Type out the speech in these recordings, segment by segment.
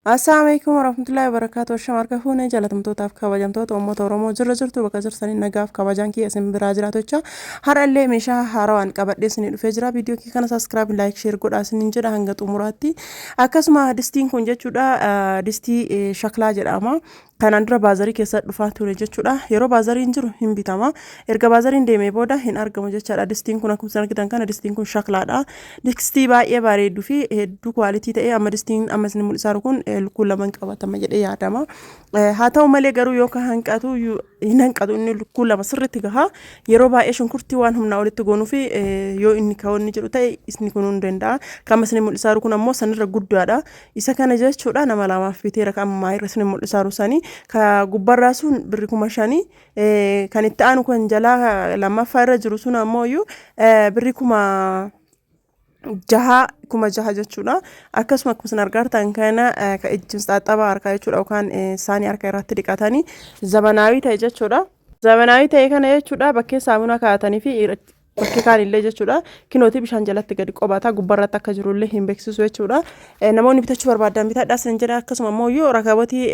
Assalamualaikum warahmatullahi wabarakatuh. Shamarka fuune jaalatamtootaaf kabajamtoota uummata Oromoo jirtu bakka jirtanii nagaaf kabajaan kiyya isin biraa jiraatocha har'allee meeshaa haarawaan qabadhee isin dhufee jira. Viidiyoo kee kana subscribe like share godhaa isin jedha hanga xumuraatti. Akkasuma distiin kun jechuudha distii shaklaa jedhama. Kanaan dura baazarii keessa dhufaa ture jechuudha. Yeroo baazariin jiru hin bitama. Erga baazariin deemee booda hin argamu jechuudha. Distiin kun akkuma argitan kana distiin kun shaklaadha. Distii baay'ee bareedduu fi hedduu kwaalitii ta'e amma distiin amma isin mul'isaa kun lukkuu lama qabatama jedhee yaadama. Haa ta'u malee garuu yoo ka hanqatu hin hanqatu inni lukkuu lama sirriitti gaha. Yeroo baay'ee shunkurtii waan humnaa olitti goonuu fi yoo inni kaawwanni jedhu ta'e isni kun hin danda'a. Kan isin mul'isaa kun ammoo sanirra guddaadha. Isa kana jechuudha nama lamaaf biteera kan ammaa irra isin mul'isaa sanii. Ka gubbarraa sun birri 5,000 kan itti aanu kan jalaa lammaffaa irra jiru sun ammoo birri 6,000 jechuudha. Akkasuma akkuma argitan kana ka ijjiin xaaxaba harkaa jechuudha yookaan saanii harka irratti dhiqatanii zamanaawii ta'e jechuudha. Zamanaawii ta'e kana jechuudha bakkee saamunaa kaa'atanii fi bakki kaan illee jechuudha kinooti bishaan jalatti gadi qobata gubbarratti akka jirullee hin beeksisu jechuudha. Namoonni bitachuu barbaadan bitadhaas hin jedha akkasuma ammoo yoo rakabotii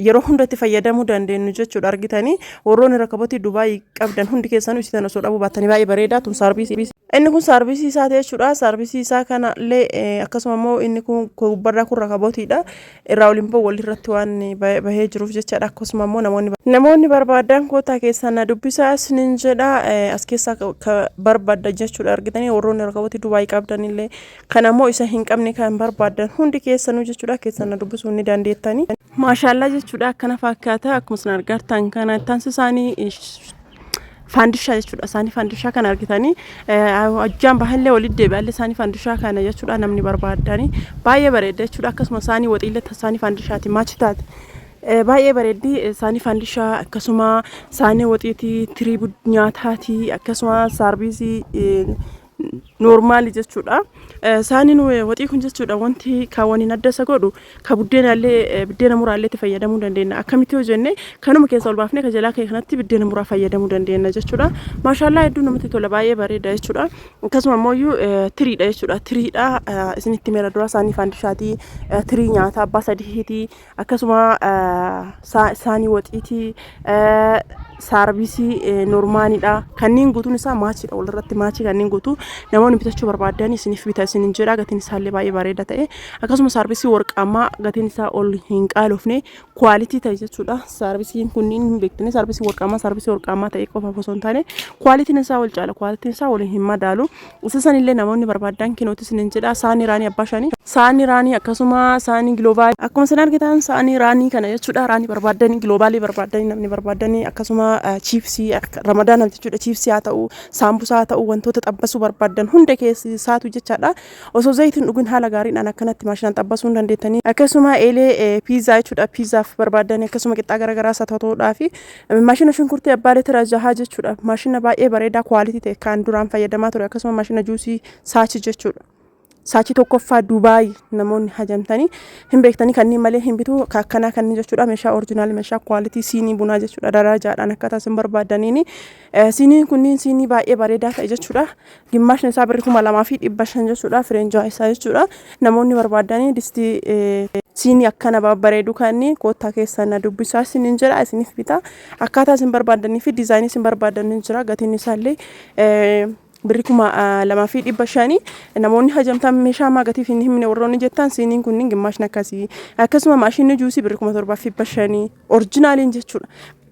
yeroo hundatti fayyadamuu dandeenyu jechuudha argitanii warroonni rakabotii Dubaay qabdan hundi keessanuu isitan osoo dhabuu baattanii baay'ee bareeda tun saarbiisii. Inni kun saarbiisii isaa jechuudha. Saarbiisii isaa kanallee akkasuma ammoo inni kun gubbarraa kun rakabotiidha. Irraa waliin walirratti waan bahee jiruuf jechaadha. Akkasuma ammoo namoonni barbaadan koota keessan na dubbisaa isinin jedha as keessaa barbaadda jechuudha argitanii warroonni rakabotii Dubaay qabdanillee kan ammoo isa hin qabne kan barbaadan hundi keessanuu jechuudha keessan na dubbisuu ni dandeettanii. Maashaallah jechuudha akkana fakkaata akkuma isin argitan kana tansisaanii Fandishaa jechuudha. Saanii fandishaa kana argitanii ajjaan bahallee walitti deebi'allee saanii fandishaa kana jechuudha namni barbaadanii baay'ee bareeda jechuudha. Akkasuma saanii waxiillee saanii fandishaati maachi taate. Baay'ee bareeddi saanii fandishaa akkasuma saanii waxiitii tirii nyaataati akkasuma saarbiisii normaali jechuudha. Saaniin waxii kun jechuudha wanti kaawwaniin adda isa godhu ka buddeena muraallee itti fayyadamuu dandeenya. Akkamitti yoo jenne kanuma keessa ol baafnee ka jalaa kee kanatti buddeena muraa fayyadamuu dandeenya jechuudha. Maashaallah hedduu namatti tola baay'ee bareeda jechuudha. Akkasuma ammoo tiriidha jechuudha. Tiriidha isinitti meera dura saanii fandishaatii tirii nyaata abbaa sadiitii akkasuma saanii waxiitii saarbiisii normaanidha. Kanneen guutuun isaa maachiidha. Walirratti maachii kanneen guutuu namoonni bitachuu barbaadan isiniif bita isin jedha gatiin isaallee baay'ee bareeda ta'e. Akkasuma saarbiisii warqaamaa gatiin isaa ol hin qaalofne kwaalitii ta'e jechuudha. Saarbiisiin kunniin hin beektanii saarbiisii warqaamaa ta'e qofa osoo hin taane kwaalitiin isaa ol caala kwaalitiin isaa waliin hin madaalu. Isa sanillee namoonni barbaadan kinooti isin jedha saanii raanii abbaa shanii saanii raanii akkasuma saanii globaalii akkuma isin argitan saanii raanii kana jechuudha. Raanii barbaadanii globaalii barbaadanii namni barbaadanii akkasuma chiipsii ramadaanaaf jechuudha. Chiipsii haa ta'u saambusaa haa ta'u wantoota xabbasuu barbaadan hunda keessaatu jechaadha. Osoo zayitiin dhuguun haala gaariidhaan akkanatti maashinaan xabbasuu hin dandeettanii akkasuma eelee piizaa jechuudha. Piizaaf barbaadanii akkasuma qixxaa garaagaraa sataatoodhaa fi maashina shunkurtii abbaa leetira 6 jechuudha. Maashina baay'ee bareedaa kwaalitii ta'e kan duraan fayyadamaa ture akkasuma maashina juusii saachi jechuudha. Saachi tokkoffaa Dubaay namoonni hajamtanii hin beektanii kanneen malee hin bitu akkanaa kanneen jechuudha. Meeshaa oriijinaal meeshaa kwaalitii siinii bunaa jechuudha. Darajaadhaan akkaataa isin barbaadaniini siiniin kunniin siinii baay'ee bareedaa ta'e jechuudha. Gimmaashni isaa birri 2,500 jechuudha. Fireenjaa isaa jechuudha. Namoonni barbaadanii distii siinii akkana babbareedu kanneen koottaa keessan na dubbisaa isinin jedha isiniif bita akkaataa isin barbaadanii fi diizaayinii isin barbaadanii jira gatiin isaallee birri 2,500 namoonni hajamtan meeshaa magatiif hin himne warroonni jettan siiniin kunniin gimmaashni akkasii akkasuma maashinni juusii birri 7,500 oriijinaaliin jechuudha.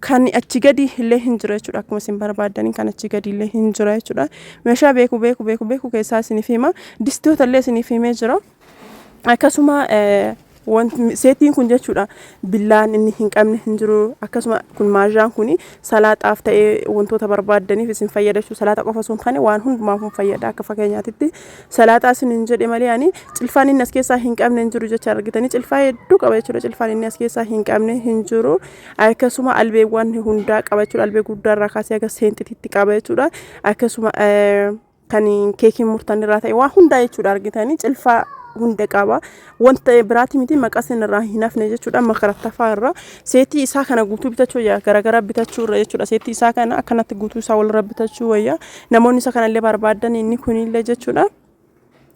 Kan achi gadi illee hin jira jechuudha. Akkuma isin barbaadanii kan achi gadi illee hin jira jechuudha. Meeshaa beeku keessaa isiniif hima distoota illee isiniif himee jira. Akkasuma seetiin kun jechuudha billaan inni hin qabne hin jiru. Akkasuma kun maajaan kun salaaxaaf ta'ee wantoota barbaadaniif isin fayyadachuu salaaxa qofa osoo hin taane waan hundumaaf fayyada. Akka fakkeenyaatti salaaxaa isin hin jedhe malee ani cilfaan inni as keessaa hin qabne hin jiru jecha argitanii cilfaa hedduu qaba jechuudha. Cilfaan inni as keessaa hin qabne hin jiru. Akkasuma albeewwan hundaa qaba jechuudha. Albee guddaarraa kaasee aga seentitiitti qaba jechuudha. Akkasuma kan keekiin murtan irraa ta'e waa hundaa jechuudha argitanii cilfaa hunda qaba wanta biraati miti maqasin irraa hin hafne jechuudha. Makarattafaa irraa seetii isaa kana guutuu bitachuu garagara bitachuu irra jechuudha. Seetii isaa kana akkanatti guutuu isaa walirra bitachuu wayya namoonni isa kanallee barbaadan inni kunillee jechuudha.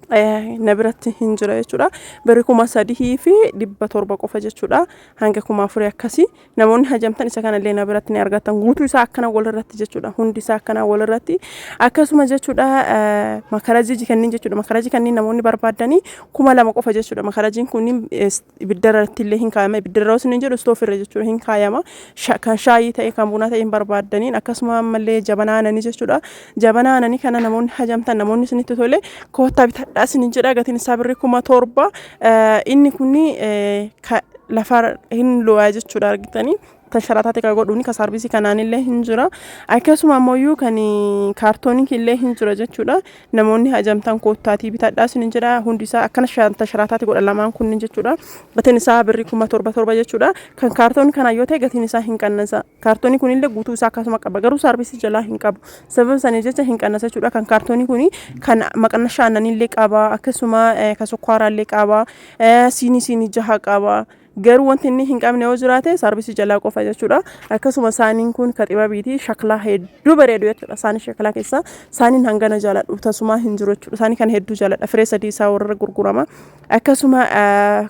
nabiratti hin jira jechuudha. Bari 3,000 fi 700 qofa jechuudha. Hanga 4,000 akkasii namoonni hajamtan isa kanallee nabiratti ni argatan. Guutuu isaa akkana walirratti jechuudha. Hundi isaa akkana walirratti akkasuma jechuudha. Makarajii kanneen jechuudha. Makarajii kanneen namoonni barbaadanii 2,000 qofa jechuudha. Makarajiin kun ibiddarratti illee hin kaayama. Ibiddarra osoo hin jedhu stoofirra jechuudha hin kaayama. Kan shaayii ta'e kan bunaa ta'e hin barbaadaniin akkasuma ammallee jabanaa aananii jechuudha. Jabanaa aananii kana namoonni hajamtan namoonni isinitti tole koottaa bitadhaa isinin jedha. Gatiin isaa birrii 7,000 inni kuni lafa hin lo'aa jechuudha argitanii. Tasharataati ka godhuuni ka sarvisii kanaan illee hin jira. Akkasuma ammoo kan kaartoonii illee hin jira jechuudha. Namoonni hajamtan koottaatii bitadhaa isinin jedha. Hundi isaa akkana tasharataati godha lamaan kunniin jechuudha. Gatiin isaa birrii 7,000 jechuudha. Kan kaartoonii kana yoo ta'e gatiin isaa hin qannasa. Kaartoonii kun illee guutuu isaa akkasuma qaba. Garuu sarvisii jalaa hin qabu. Sababa sanii jecha hin qannasa jechuudha. Kan kaartoonii kuni kan maqanna shaananii illee qaba. Akkasuma ka sukkaara illee qaba. Siinii 6 qaba. Garuu wanti inni hin qabne yoo jiraate sarvisii jalaa qofa jechuudha. Akkasuma saaniin kun ka xibabiiti shaklaa hedduu bareedu jechuudha. Saanii shaklaa keessa saaniin hangana jaaladhu tasuma hin jiru jechuudha. Saanii kan hedduu jaaladha. Firee sadii isaa warra gurgurama. Akkasuma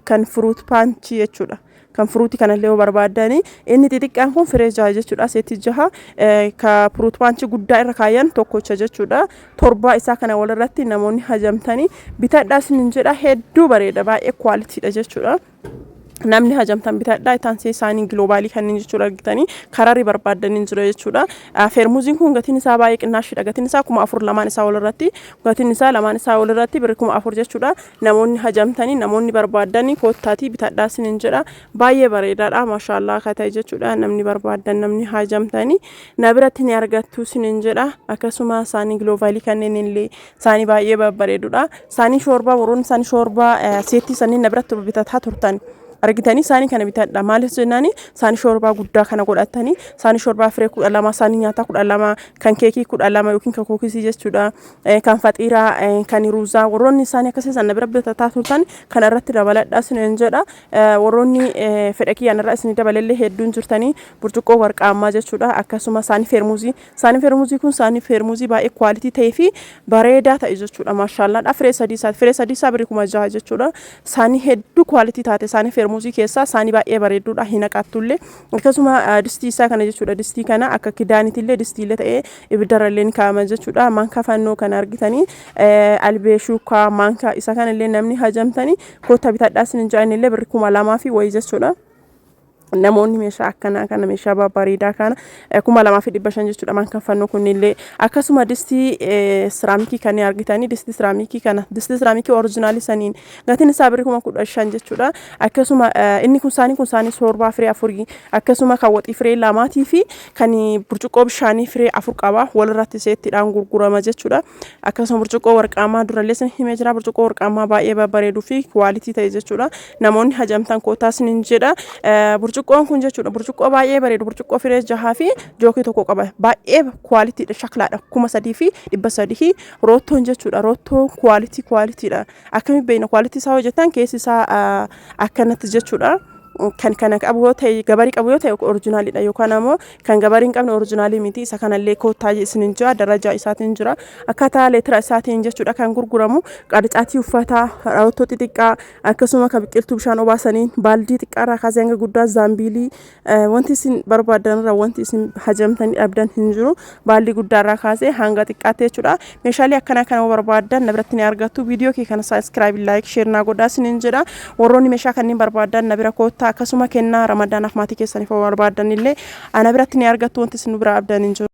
kan fruit punch jechuudha. Kan fruutii kanallee yoo barbaadani inni xixiqqaan kun firee 6 jechuudha. Seetii 6 ka fruit punch guddaa irra kaayan tokkocha jechuudha. 7 isaa kana walirratti namoonni hajamtanii bitadhaa isinin jedha. Hedduu bareeda baay'ee kwaalitiidha jechuudha. Namni hajamtan bitadhaa itti isaanii globaalii kanneen jechuudha argitanii kararri barbaadanii jira jechuudha. Feermuuziin kun gatiin isaa baay'ee qinnaashidha. Gatiin isaa 4,000 lamaan isaa walirratti gatiin isaa lamaan isaa walirratti birrii 4,000 jechuudha. Namoonni hajamtanii namoonni barbaadanii koottaatii bitadhaa isinin jedha. Baay'ee bareedaadha maashaallah ka ta'e jechuudha. Namni barbaadan namni hajamtanii na biratti ni argattu isinin jedha. Akkasuma isaanii globaalii kanneen illee isaanii baay'ee babbareedudha. Isaanii shoorbaa warroonni isaanii shoorbaa seetii isaanii na biratti bitataa turtan. Argitanii saanii kana bitadha maaliif jennaani saanii shoorbaa guddaa kana godhatanii saanii shoorbaa firee 12 saanii nyaataa 12 kan keekii 12 yookiin kan kookisii jechuudha kan faxiiraa kan ruuzaa warroonni isaanii akkasii sana bira bitataa turtan kana irratti dabaladhaa isiniin jedha warroonni fedha kiyyaan irraa isin dabalellee hedduun jirtanii burcuqqoo warqaammaa jechuudha akkasuma saanii feermuuzii kun saanii feermuuzii baay'ee kwaaliti ta'ee fi bareedaa ta'e jechuudha maashaallah firee sadii isaa birrii 6,000 jechuudha saanii hedduu kwaaliti taate saanii feermuuzii keessa saanii baay'ee bareeduudha hin naqattullee akkasuma distii isaa kana jechuudha distii kana akka kidaanitillee distiillee ta'ee ibiddarallee ni kaa'ama jechuudha manka fannoo kana argitanii albee shuukaa manka isa kanallee namni hajamtanii koota bitadhaa isinin jedhanillee birrii 2,000 fi wayii jechuudha. Namoonni meeshaa akkana kana meeshaa babbareedaa kana 2,500 jechuudha manka fannoo kunillee akkasuma distii siraamikii kan argitanii distii siraamikii oriijinaalii saniin gatiin isaa birrii 15,000 jechuudha akkasuma inni kun saanii shoorbaa firee 4 akkasuma kan waxii firee 2 fi kan burcuqqoo bishaanii firee 4 qaba walirratti seettiidhaan gurgurama jechuudha akkasuma burcuqqoo warqaamaa durallee sin himee jira burcuqqoo warqaamaa baay'ee babbareeduu fi kwaalitii ta'e jechuudha namoonni hajamtan kootaa isinin jedha burcuqqoon kun jechuudha burcuqqoo baay'ee bareedu burcuqqoo firee 6 fi jookii tokko qaba baay'ee kwaalitiidha shaklaadha 3,300 roottoon jechuudha roottoon kwaalitiidha akkamitti beekna kwaalitii isaa hojjetan keessi isaa akkanatti jechuudha. Kan qabu yoo ta'e gabarii qabu yoo ta'e oriijinaalidha yookaan ammoo kan gabarii hin qabne oriijinaalii miti isa kanallee koottaa isinin jira darajaa isaatiin jira akkaataa leetira isaatiin jechuudha kan gurguramu qarcaatii uffataa roottoo xixiqqaa akkasuma kan biqiltuu bishaan obaasaniin baaldii xiqqaarraa kaasee hanga guddaa zaambiilii wanti isin barbaadanirra wanti isin hajamtanii dhabdan hin jiru baaldii guddaarraa kaasee hanga xiqqaatti jechuudha meeshaalee akkana kana barbaadan na biratti ni argattu viidiyoo kee kana saabskiraayib laayik sheer naa godhaa isinin jedha warroonni meeshaa kanneen barbaadan na bira koottaa akkasuma kennaa ramadaanaaf maatii keessaniif barbaadan illee ana biratti ni argattu wanti isin bira abdaan hin jiru.